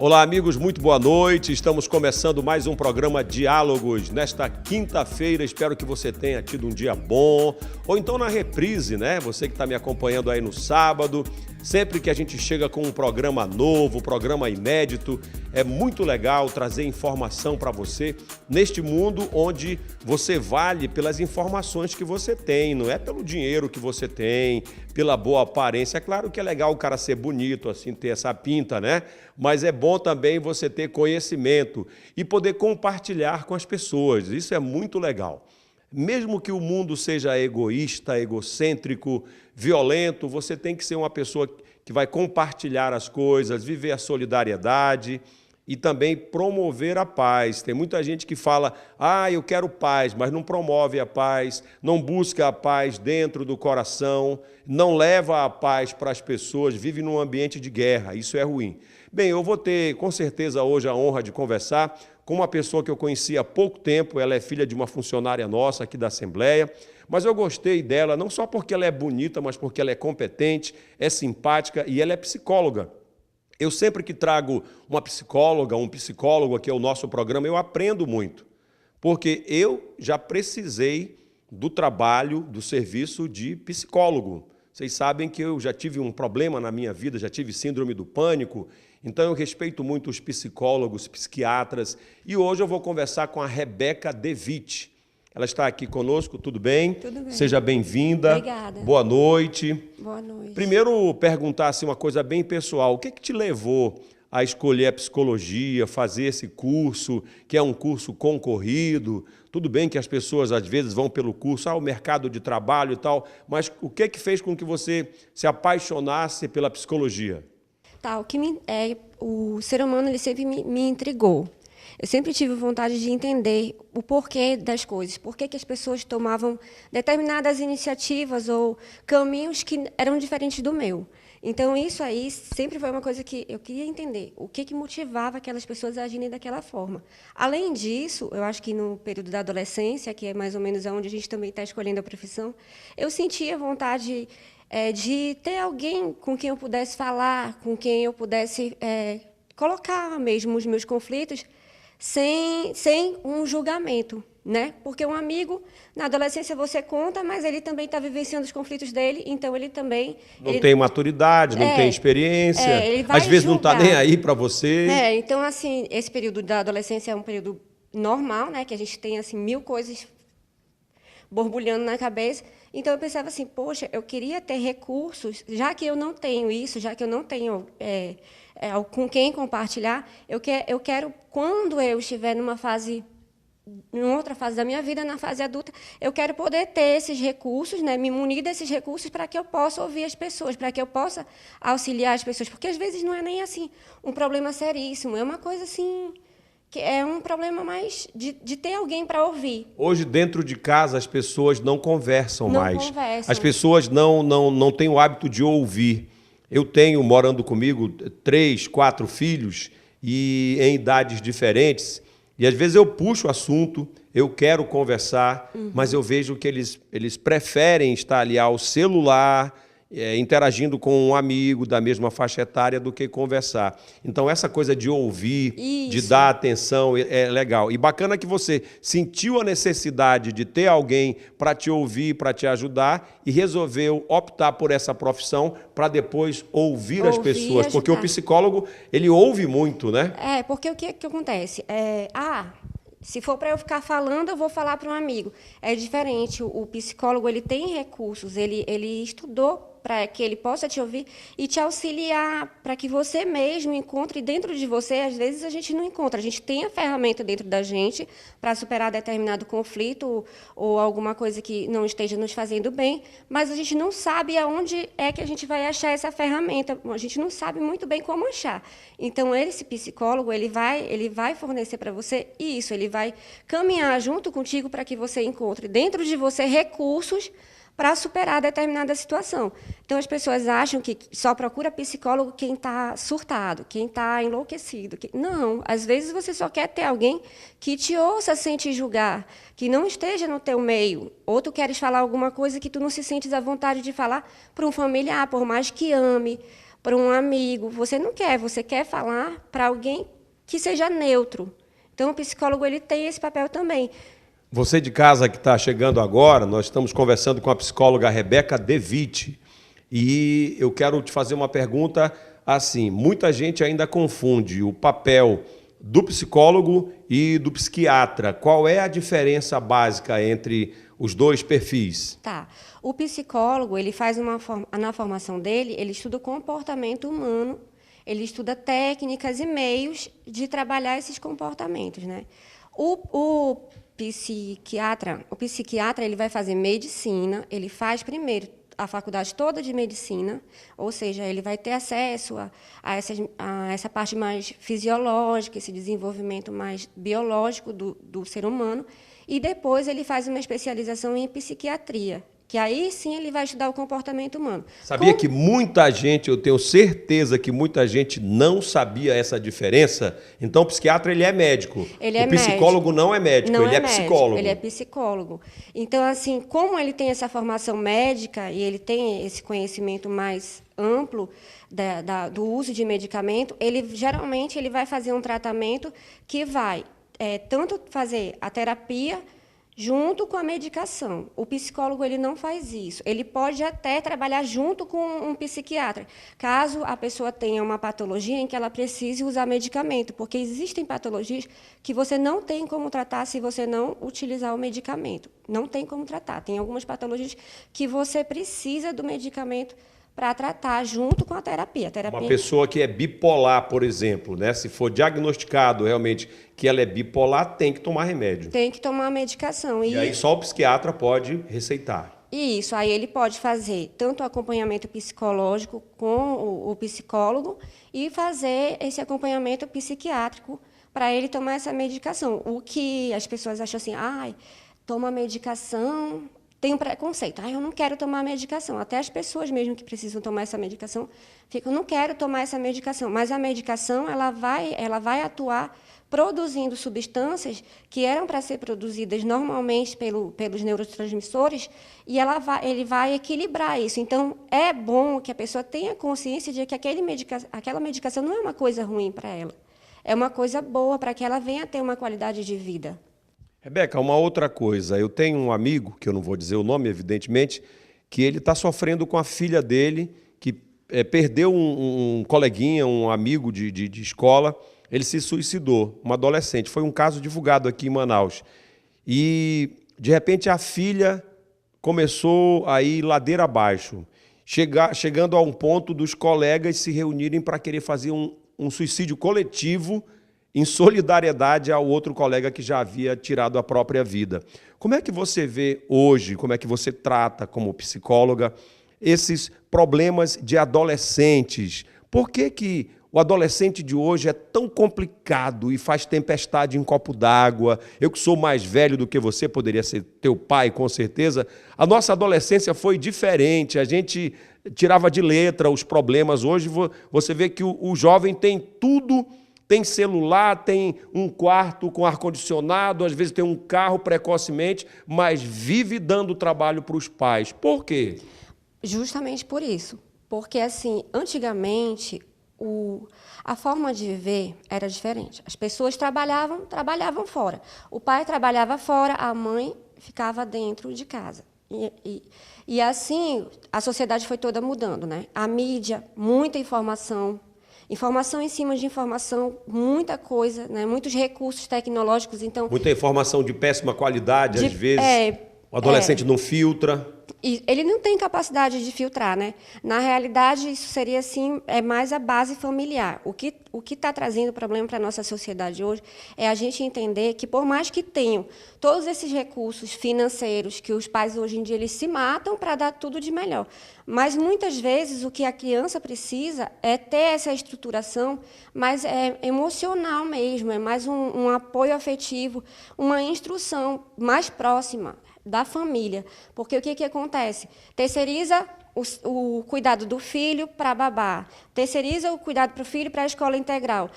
Olá, amigos, muito boa noite. Estamos começando mais um programa Diálogos nesta quinta-feira. Espero que você tenha tido um dia bom, ou então na reprise, né? Você que está me acompanhando aí no sábado. Sempre que a gente chega com um programa novo, um programa inédito, é muito legal trazer informação para você neste mundo onde você vale pelas informações que você tem, não é pelo dinheiro que você tem, pela boa aparência. É claro que é legal o cara ser bonito, assim, ter essa pinta, né? Mas é bom também você ter conhecimento e poder compartilhar com as pessoas. Isso é muito legal. Mesmo que o mundo seja egoísta, egocêntrico, violento, você tem que ser uma pessoa que vai compartilhar as coisas, viver a solidariedade e também promover a paz. Tem muita gente que fala, eu quero paz, mas não promove a paz, não busca a paz dentro do coração, não leva a paz para as pessoas, vive num ambiente de guerra, isso é ruim. Bem, eu vou ter, com certeza, hoje a honra de conversar com uma pessoa que eu conheci há pouco tempo. Ela é filha de uma funcionária nossa aqui da Assembleia, mas eu gostei dela não só porque ela é bonita, mas porque ela é competente, é simpática e ela é psicóloga. Eu sempre que trago uma psicóloga, um psicólogo aqui ao nosso programa, eu aprendo muito, porque eu já precisei do trabalho, do serviço de psicólogo. Vocês sabem que eu já tive um problema na minha vida, já tive síndrome do pânico, então eu respeito muito os psicólogos, psiquiatras, e hoje eu vou conversar com a Rebeca De Witt. Ela está aqui conosco, tudo bem? Tudo bem. Seja bem-vinda. Obrigada. Boa noite. Boa noite. Primeiro, perguntar assim, uma coisa bem pessoal, o que te levou a escolher a psicologia, fazer esse curso, que é um curso concorrido? Tudo bem que as pessoas, às vezes, vão pelo curso, o mercado de trabalho e tal, mas o que fez com que você se apaixonasse pela psicologia? O ser humano ele sempre me intrigou. Eu sempre tive vontade de entender o porquê das coisas, por que as pessoas tomavam determinadas iniciativas ou caminhos que eram diferentes do meu. Então, isso aí sempre foi uma coisa que eu queria entender, o que motivava aquelas pessoas a agirem daquela forma. Além disso, eu acho que no período da adolescência, que é mais ou menos onde a gente também está escolhendo a profissão, eu sentia vontade de ter alguém com quem eu pudesse falar, com quem eu pudesse colocar mesmo os meus conflitos sem um julgamento, né? Porque um amigo, na adolescência você conta, mas ele também está vivenciando os conflitos dele, então ele também... Não tem maturidade, não tem experiência, ele vai às vezes julgar. não está nem aí para você. Então, assim, esse período da adolescência é um período normal, né? Que a gente tem, assim, 1000 coisas borbulhando na cabeça. Então, eu pensava assim, poxa, eu queria ter recursos, já que eu não tenho isso, já que eu não tenho com quem compartilhar, eu quero, quando eu estiver numa outra fase da minha vida, na fase adulta, eu quero poder ter esses recursos, né, me munir desses recursos para que eu possa ouvir as pessoas, para que eu possa auxiliar as pessoas, porque às vezes não é nem assim um problema seríssimo, é uma coisa assim... que é um problema mais de ter alguém para ouvir. Hoje, dentro de casa, as pessoas não conversam mais. Não conversam. As pessoas não têm o hábito de ouvir. Eu tenho, morando comigo, 3, 4 filhos, e em idades diferentes, e às vezes eu puxo o assunto, eu quero conversar, mas eu vejo que eles preferem estar ali ao celular, interagindo com um amigo da mesma faixa etária do que conversar. Então, essa coisa de ouvir, de dar atenção, é legal. E bacana que você sentiu a necessidade de ter alguém para te ouvir, para te ajudar, e resolveu optar por essa profissão para depois ouvir as pessoas. Porque o psicólogo, ele ouve muito, né? Porque o que acontece? Se for para eu ficar falando, eu vou falar para um amigo. É diferente. O psicólogo ele tem recursos, ele estudou para que ele possa te ouvir e te auxiliar, para que você mesmo encontre dentro de você. Às vezes a gente não encontra, a gente tem a ferramenta dentro da gente para superar determinado conflito ou alguma coisa que não esteja nos fazendo bem, mas a gente não sabe aonde é que a gente vai achar essa ferramenta, a gente não sabe muito bem como achar. Então, esse psicólogo ele vai fornecer para você isso, ele vai caminhar junto contigo para que você encontre dentro de você recursos para superar determinada situação. Então, as pessoas acham que só procura psicólogo quem está surtado, quem está enlouquecido. Não, às vezes você só quer ter alguém que te ouça sem te julgar, que não esteja no teu meio. Ou tu queres falar alguma coisa que tu não se sentes à vontade de falar para um familiar, por mais que ame, para um amigo. Você quer falar para alguém que seja neutro. Então, o psicólogo ele tem esse papel também. Você de casa que está chegando agora, nós estamos conversando com a psicóloga Rebeca De Vitti. E eu quero te fazer uma pergunta assim, muita gente ainda confunde o papel do psicólogo e do psiquiatra. Qual é a diferença básica entre os dois perfis? Tá. O psicólogo, ele faz na formação dele, ele estuda o comportamento humano, ele estuda técnicas e meios de trabalhar esses comportamentos, né? O psiquiatra, ele vai fazer medicina, ele faz primeiro a faculdade toda de medicina, ou seja, ele vai ter acesso a essa parte mais fisiológica, esse desenvolvimento mais biológico do ser humano, e depois ele faz uma especialização em psiquiatria, que aí sim ele vai estudar o comportamento humano. Sabia que muita gente, eu tenho certeza que muita gente não sabia essa diferença? Então, o psiquiatra, ele é médico. O psicólogo não é médico, ele é psicólogo. Ele é psicólogo. Então, assim, como ele tem essa formação médica e ele tem esse conhecimento mais amplo do uso de medicamento, geralmente ele vai fazer um tratamento que vai tanto fazer a terapia junto com a medicação. O psicólogo ele não faz isso. Ele pode até trabalhar junto com um psiquiatra, caso a pessoa tenha uma patologia em que ela precise usar medicamento, porque existem patologias que você não tem como tratar se você não utilizar o medicamento. Não tem como tratar. Tem algumas patologias que você precisa do medicamento para tratar junto com a terapia. Uma pessoa que é bipolar, por exemplo, né? Se for diagnosticado realmente que ela é bipolar, tem que tomar remédio. Tem que tomar medicação. E aí só o psiquiatra pode receitar. Isso, aí ele pode fazer tanto o acompanhamento psicológico com o psicólogo e fazer esse acompanhamento psiquiátrico para ele tomar essa medicação. O que as pessoas acham assim, toma medicação... Tem um preconceito. Eu não quero tomar medicação. Até as pessoas mesmo que precisam tomar essa medicação ficam, não quero tomar essa medicação. Mas a medicação ela vai atuar produzindo substâncias que eram para ser produzidas normalmente pelos neurotransmissores e ele vai equilibrar isso. Então, é bom que a pessoa tenha consciência de que aquela medicação não é uma coisa ruim para ela. É uma coisa boa para que ela venha a ter uma qualidade de vida. Rebeca, uma outra coisa. Eu tenho um amigo, que eu não vou dizer o nome, evidentemente, que ele está sofrendo com a filha dele, que perdeu um coleguinha, um amigo de escola. Ele se suicidou, um adolescente. Foi um caso divulgado aqui em Manaus. E, de repente, a filha começou a ir ladeira abaixo, chegando a um ponto dos colegas se reunirem para querer fazer um suicídio coletivo em solidariedade ao outro colega que já havia tirado a própria vida. Como é que você vê hoje, como é que você trata como psicóloga esses problemas de adolescentes? Por que o adolescente de hoje é tão complicado e faz tempestade em copo d'água? Eu que sou mais velho do que você, poderia ser teu pai, com certeza. A nossa adolescência foi diferente, a gente tirava de letra os problemas. Hoje você vê que o jovem tem tudo. Tem celular, tem um quarto com ar-condicionado, às vezes tem um carro precocemente, mas vive dando trabalho para os pais. Por quê? Justamente por isso. Porque, assim, antigamente, a forma de viver era diferente. As pessoas trabalhavam fora. O pai trabalhava fora, a mãe ficava dentro de casa. E assim, a sociedade foi toda mudando, né? A mídia, muita informação em cima de informação, muita coisa, né? Muitos recursos tecnológicos. Então, muita informação de péssima qualidade, às vezes. O adolescente não filtra. E ele não tem capacidade de filtrar, né? Na realidade, isso seria assim, mais a base familiar. O que está trazendo problema para a nossa sociedade hoje é a gente entender que, por mais que tenham todos esses recursos financeiros, que os pais hoje em dia eles se matam para dar tudo de melhor. Mas muitas vezes o que a criança precisa é ter essa estruturação mais emocional mesmo, é mais um apoio afetivo, uma instrução mais próxima. da família. Porque o que acontece? Terceiriza o cuidado do filho para a babá, terceiriza o cuidado para o filho para a escola integral.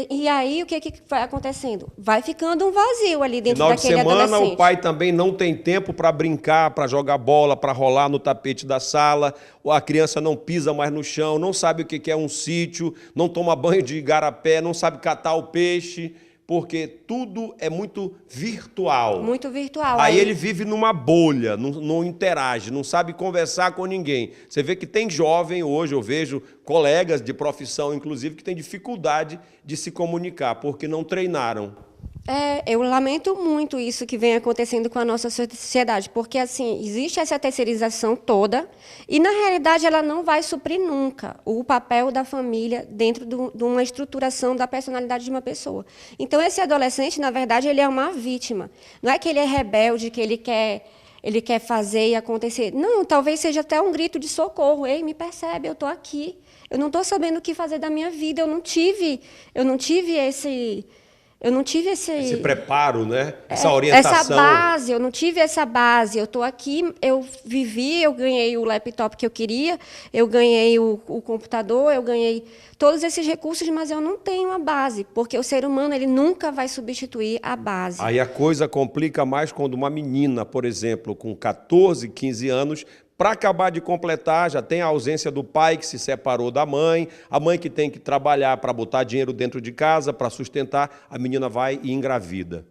E aí, o que vai acontecendo? Vai ficando um vazio ali dentro daquele adolescente. Final de semana, o pai também não tem tempo para brincar, para jogar bola, para rolar no tapete da sala, a criança não pisa mais no chão, não sabe o que é um sítio, não toma banho de igarapé, não sabe catar o peixe, porque tudo é muito virtual. Muito virtual. Aí ele vive numa bolha, não interage, não sabe conversar com ninguém. Você vê que tem jovem hoje, eu vejo colegas de profissão, inclusive, que têm dificuldade de se comunicar, porque não treinaram. Eu lamento muito isso que vem acontecendo com a nossa sociedade, porque assim existe essa terceirização toda e, na realidade, ela não vai suprir nunca o papel da família dentro de uma estruturação da personalidade de uma pessoa. Então, esse adolescente, na verdade, ele é uma vítima. Não é que ele é rebelde, que ele quer fazer e acontecer. Não, talvez seja até um grito de socorro. Ei, me percebe, eu estou aqui. Eu não estou sabendo o que fazer da minha vida. Eu não tive esse preparo, né? Essa orientação. Essa base, eu não tive essa base. Eu estou aqui, eu vivi, eu ganhei o laptop que eu queria, eu ganhei o computador, eu ganhei todos esses recursos, mas eu não tenho a base, porque o ser humano ele nunca vai substituir a base. Aí a coisa complica mais quando uma menina, por exemplo, com 14, 15 anos, para acabar de completar, já tem a ausência do pai que se separou da mãe, a mãe que tem que trabalhar para botar dinheiro dentro de casa, para sustentar, a menina vai e engravida.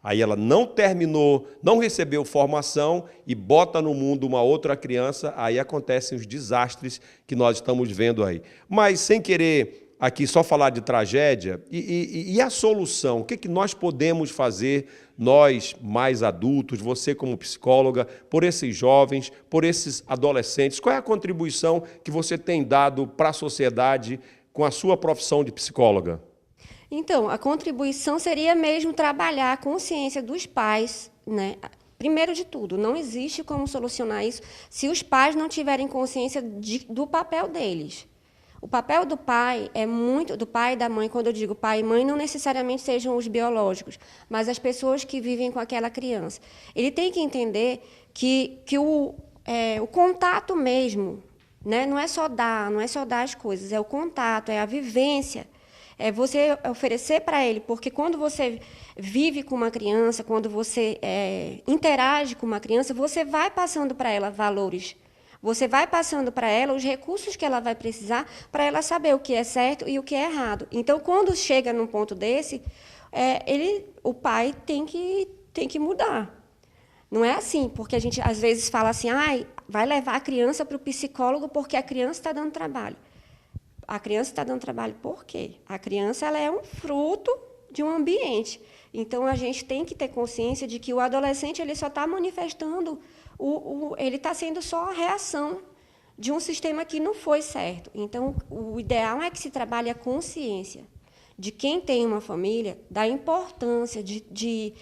Aí ela não terminou, não recebeu formação e bota no mundo uma outra criança, aí acontecem os desastres que nós estamos vendo aí. Mas sem querer aqui só falar de tragédia, e a solução? O que nós podemos fazer, nós mais adultos, você como psicóloga, por esses jovens, por esses adolescentes? Qual é a contribuição que você tem dado para a sociedade com a sua profissão de psicóloga? Então, a contribuição seria mesmo trabalhar a consciência dos pais, né? Primeiro de tudo, não existe como solucionar isso se os pais não tiverem consciência do papel deles. O papel do pai é muito, do pai e da mãe, quando eu digo pai e mãe, não necessariamente sejam os biológicos, mas as pessoas que vivem com aquela criança. Ele tem que entender que o contato mesmo, né, não é só dar as coisas, é o contato, é a vivência, é você oferecer para ele, porque quando você vive com uma criança, quando você interage com uma criança, você vai passando para ela valores. Você vai passando para ela os recursos que ela vai precisar para ela saber o que é certo e o que é errado. Então, quando chega num ponto desse, o pai tem que mudar. Não é assim, porque a gente às vezes fala assim, vai levar a criança para o psicólogo porque a criança está dando trabalho. A criança está dando trabalho por quê? A criança ela é um fruto de um ambiente. Então, a gente tem que ter consciência de que o adolescente ele só está manifestando ele está sendo só a reação de um sistema que não foi certo. Então, o ideal é que se trabalhe a consciência de quem tem uma família, da importância de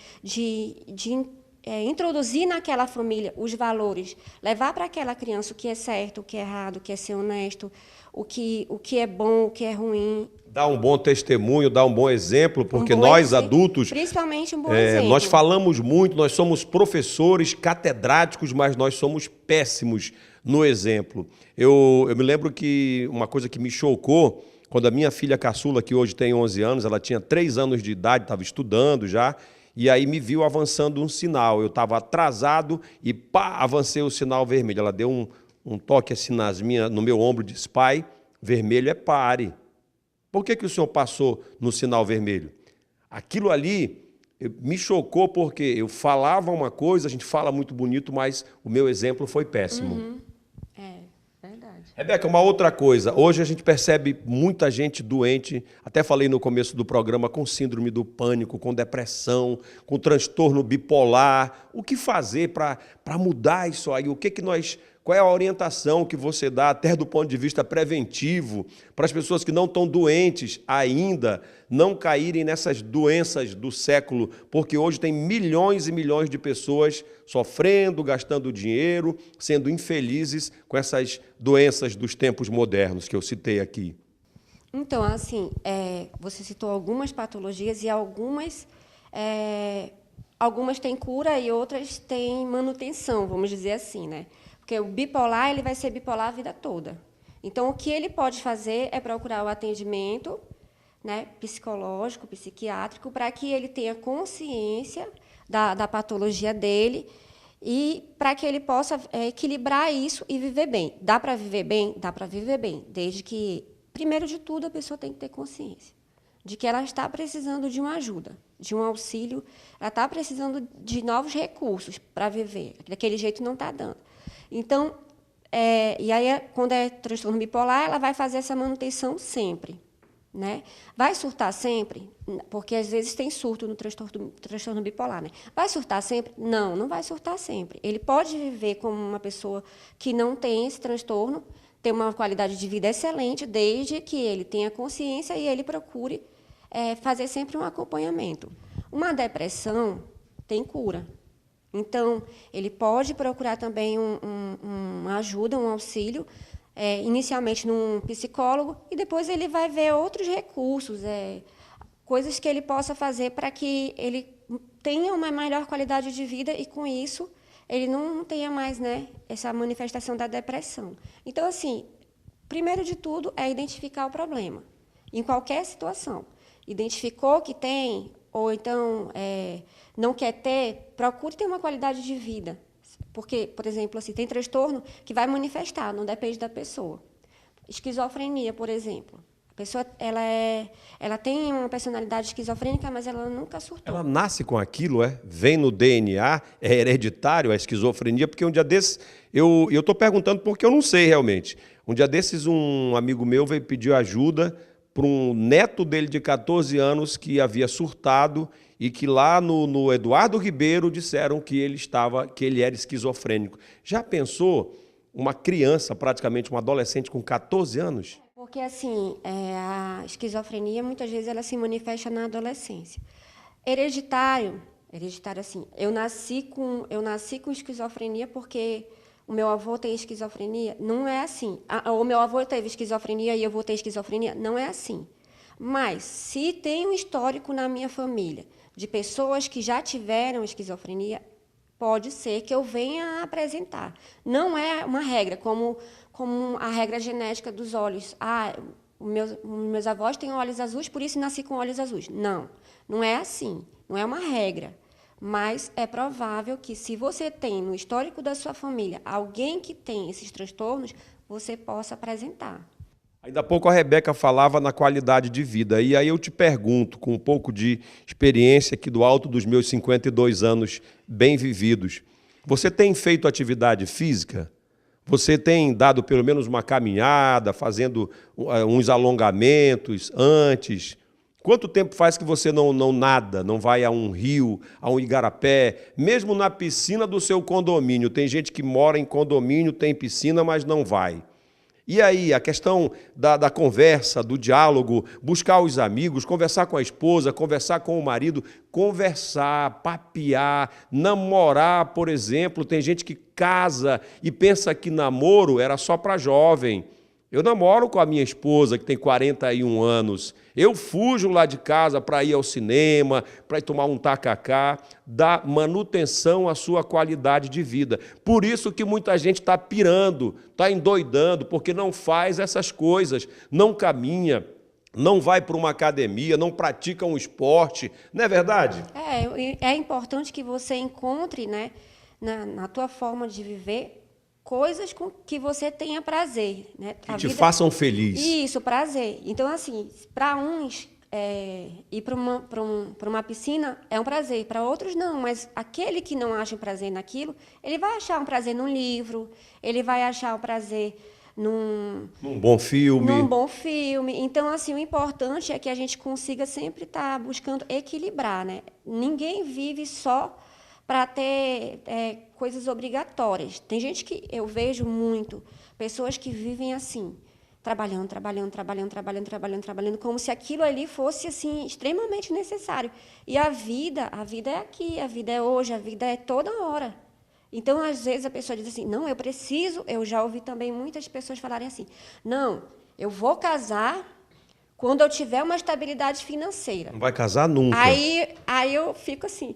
introduzir naquela família os valores, levar para aquela criança o que é certo, o que é errado, o que é ser honesto, o que é bom, o que é ruim. Dar um bom testemunho, dar um bom exemplo, porque nós adultos... Principalmente um bom exemplo. Nós falamos muito, nós somos professores, catedráticos, mas nós somos péssimos no exemplo. Eu me lembro que uma coisa que me chocou, quando a minha filha caçula, que hoje tem 11 anos, ela tinha 3 anos de idade, estava estudando já, e aí me viu avançando um sinal. Eu estava atrasado e avancei o sinal vermelho. Ela deu um toque assim no meu ombro e disse, pai, vermelho é pare. Por que o senhor passou no sinal vermelho? Aquilo ali me chocou porque eu falava uma coisa, a gente fala muito bonito, mas o meu exemplo foi péssimo. Uhum. Verdade. Rebeca, uma outra coisa. Hoje a gente percebe muita gente doente, até falei no começo do programa, com síndrome do pânico, com depressão, com transtorno bipolar. O que fazer para mudar isso aí? Qual é a orientação que você dá, até do ponto de vista preventivo, para as pessoas que não estão doentes ainda, não caírem nessas doenças do século? Porque hoje tem milhões e milhões de pessoas sofrendo, gastando dinheiro, sendo infelizes com essas doenças dos tempos modernos que eu citei aqui. Então, assim, você citou algumas patologias e algumas algumas têm cura e outras têm manutenção, vamos dizer assim, né? Porque o bipolar, ele vai ser bipolar a vida toda. Então, o que ele pode fazer é procurar o atendimento, né, psicológico, psiquiátrico, para que ele tenha consciência da patologia dele e para que ele possa equilibrar isso e viver bem. Dá para viver bem? Dá para viver bem, desde que, primeiro de tudo, a pessoa tem que ter consciência de que ela está precisando de uma ajuda, de um auxílio, ela está precisando de novos recursos para viver, daquele jeito não está dando. Então, e aí, quando é transtorno bipolar, ela vai fazer essa manutenção sempre. Né? Vai surtar sempre? Porque, às vezes, tem surto no transtorno bipolar. Né? Vai surtar sempre? Não, não vai surtar sempre. Ele pode viver como uma pessoa que não tem esse transtorno, ter uma qualidade de vida excelente, desde que ele tenha consciência e ele procure fazer sempre um acompanhamento. Uma depressão tem cura. Então, ele pode procurar também uma ajuda, um auxílio, inicialmente num psicólogo, e depois ele vai ver outros recursos, coisas que ele possa fazer para que ele tenha uma melhor qualidade de vida e, com isso, ele não tenha mais, né, essa manifestação da depressão. Então, assim, primeiro de tudo é identificar o problema, em qualquer situação. Identificou que tem, ou então não quer ter, procure ter uma qualidade de vida. Porque, por exemplo, assim, tem transtorno que vai manifestar, não depende da pessoa. Esquizofrenia, por exemplo. A pessoa ela tem uma personalidade esquizofrênica, mas ela nunca surtou. Ela nasce com aquilo, vem no DNA, é hereditário a esquizofrenia, porque um dia desses, eu estou perguntando porque eu não sei realmente. Um dia desses, um amigo meu veio pedir ajuda para um neto dele de 14 anos que havia surtado e que lá no Eduardo Ribeiro disseram que ele era esquizofrênico. Já pensou uma criança, praticamente uma adolescente com 14 anos? Porque, assim, a esquizofrenia, muitas vezes, ela se manifesta na adolescência. Hereditário, assim, eu nasci com esquizofrenia porque o meu avô tem esquizofrenia. Não é assim. O meu avô teve esquizofrenia e eu vou ter esquizofrenia. Não é assim. Mas, se tem um histórico na minha família de pessoas que já tiveram esquizofrenia, pode ser que eu venha a apresentar. Não é uma regra, como a regra genética dos olhos. Meus avós têm olhos azuis, por isso nasci com olhos azuis. Não, não é assim. Não é uma regra. Mas é provável que, se você tem no histórico da sua família alguém que tem esses transtornos, você possa apresentar. Ainda há pouco a Rebeca falava na qualidade de vida. E aí eu te pergunto, com um pouco de experiência aqui do alto dos meus 52 anos bem vividos, você tem feito atividade física? Você tem dado pelo menos uma caminhada, fazendo uns alongamentos antes? Quanto tempo faz que você não nada, não vai a um rio, a um igarapé, mesmo na piscina do seu condomínio? Tem gente que mora em condomínio, tem piscina, mas não vai. E aí, a questão da conversa, do diálogo, buscar os amigos, conversar com a esposa, conversar com o marido, conversar, papear, namorar, por exemplo. Tem gente que casa e pensa que namoro era só para jovem. Eu namoro com a minha esposa, que tem 41 anos. Eu fujo lá de casa para ir ao cinema, para ir tomar um tacacá, dar manutenção à sua qualidade de vida. Por isso que muita gente está pirando, está endoidando, porque não faz essas coisas, não caminha, não vai para uma academia, não pratica um esporte. Não é verdade? É importante que você encontre, né, na tua forma de viver, coisas com que você tenha prazer, né? Que te façam feliz. Isso, prazer. Então, assim, para uns, ir para uma piscina é um prazer, para outros não, mas aquele que não acha um prazer naquilo, ele vai achar um prazer num livro, ele vai achar um prazer num bom filme. Num bom filme. Então, assim, o importante é que a gente consiga sempre estar buscando equilibrar, né? Ninguém vive só para ter coisas obrigatórias. Tem gente que eu vejo muito, pessoas que vivem assim, trabalhando, como se aquilo ali fosse assim extremamente necessário. E a vida é aqui, a vida é hoje, a vida é toda hora. Então, às vezes, a pessoa diz assim, não, eu preciso, eu já ouvi também muitas pessoas falarem assim, não, eu vou casar quando eu tiver uma estabilidade financeira. Não vai casar nunca. Aí eu fico assim,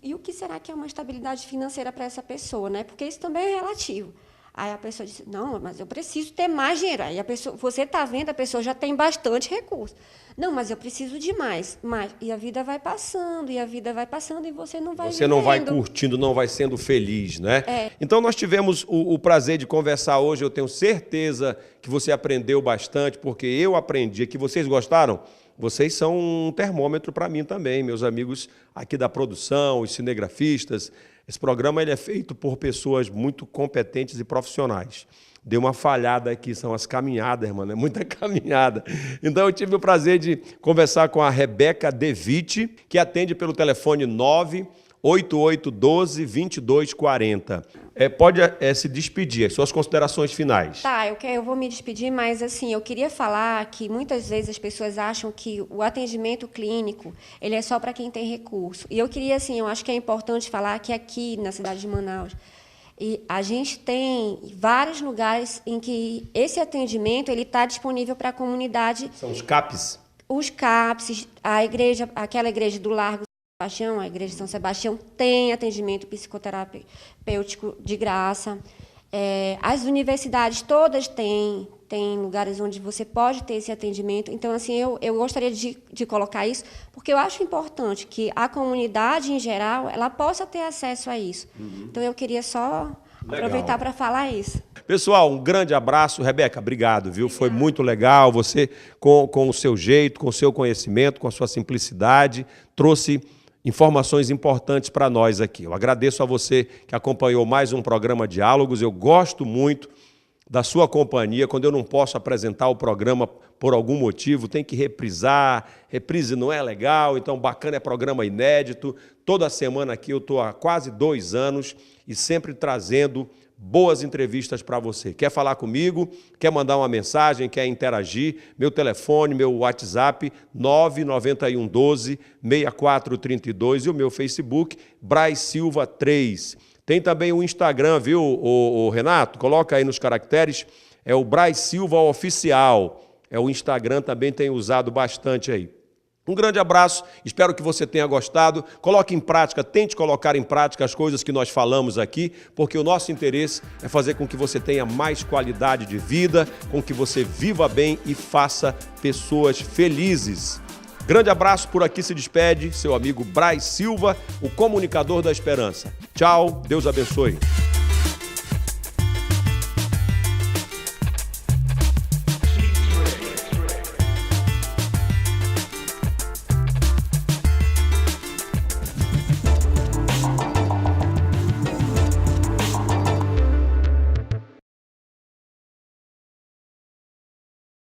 E o que será que é uma estabilidade financeira para essa pessoa, né? Porque isso também é relativo. Aí a pessoa disse, não, mas eu preciso ter mais dinheiro. Aí a pessoa, você está vendo, a pessoa já tem bastante recurso. Não, mas eu preciso de mais. E a vida vai passando, e você não vai Você não vai vivendo. curtindo, não vai sendo feliz, né? É. Então nós tivemos o prazer de conversar hoje, eu tenho certeza que você aprendeu bastante, porque eu aprendi, que vocês gostaram. Vocês são um termômetro para mim também, meus amigos aqui da produção, os cinegrafistas. Esse programa ele é feito por pessoas muito competentes e profissionais. Deu uma falhada aqui, são as caminhadas, mano, é muita caminhada. Então eu tive o prazer de conversar com a Rebeca De Vitti, que atende pelo telefone 98812-2240. Pode se despedir, as suas considerações finais. Tá, eu vou me despedir, mas assim, eu queria falar que muitas vezes as pessoas acham que o atendimento clínico, ele é só para quem tem recurso. E eu queria, assim, eu acho que é importante falar que aqui na cidade de Manaus, a gente tem vários lugares em que esse atendimento ele está disponível para a comunidade. São os CAPs? Os CAPs, a igreja, aquela igreja do Largo Sebastião, a Igreja de São Sebastião, tem atendimento psicoterapêutico de graça. As universidades todas têm lugares onde você pode ter esse atendimento. Então, assim, eu gostaria de colocar isso, porque eu acho importante que a comunidade, em geral, ela possa ter acesso a isso. Então, eu queria só aproveitar para falar isso. Pessoal, um grande abraço. Rebeca, obrigado, viu? Foi muito legal. Você, com o seu jeito, com o seu conhecimento, com a sua simplicidade, trouxe informações importantes para nós aqui. Eu agradeço a você que acompanhou mais um programa Diálogos. Eu gosto muito da sua companhia. Quando eu não posso apresentar o programa por algum motivo, tem que reprisar. Reprise não é legal, então bacana, é programa inédito. Toda semana aqui eu estou há quase 2 anos e sempre trazendo boas entrevistas para você. Quer falar comigo? Quer mandar uma mensagem? Quer interagir? Meu telefone, meu WhatsApp, 99112-6432 e o meu Facebook, Braz Silva 3. Tem também o Instagram, viu, o Renato? Coloca aí nos caracteres, é o Braz Silva Oficial. O Instagram também tem usado bastante aí. Um grande abraço, espero que você tenha gostado. Coloque em prática, tente colocar em prática as coisas que nós falamos aqui, porque o nosso interesse é fazer com que você tenha mais qualidade de vida, com que você viva bem e faça pessoas felizes. Grande abraço, por aqui se despede seu amigo Braz Silva, o comunicador da esperança. Tchau, Deus abençoe.